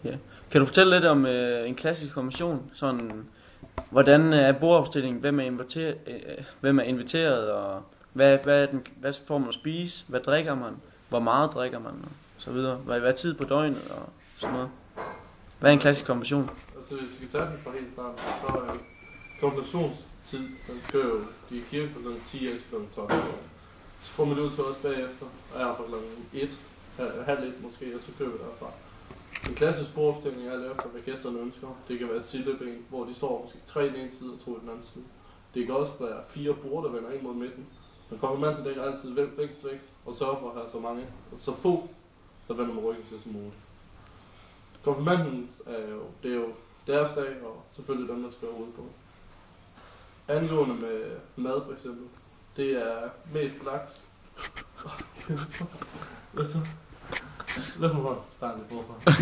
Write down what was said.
Ja. Kan du fortælle lidt om en klassisk konfirmation? Sådan, hvordan er bordopstillingen? Hvem er inviteret? Og hvad får man at spise? Hvad drikker man? Hvor meget drikker man? Og så videre. Hvad er tid på døgnet? Og sådan noget. Hvad er en klassisk konfirmation? Altså hvis vi tager den fra helt starten, så er konfirmationstid, den kører jo, de er i kirke fra kl. 10 til kl. 12. Så får man det ud til os bagefter, og er fra kl. 1, halv 1 måske, og så kører vi derfra. En klassisk bordopstilling er alt efter, hvad gæsterne ønsker. Det kan være et silleben, hvor de står måske 3 i den ene side og 2 i den anden side. Det kan også være 4 borde, der vender ind mod midten. Men konfirmanden dækker altid længst væk, og sørger for at have så mange, og så få, der vender med ryggen til som muligt. Konfirmanden det er jo deres dag, og selvfølgelig dem, der skal være ude på. Angående med mad for eksempel, det er mest laks. Hvad så? Lad mig starte forfra.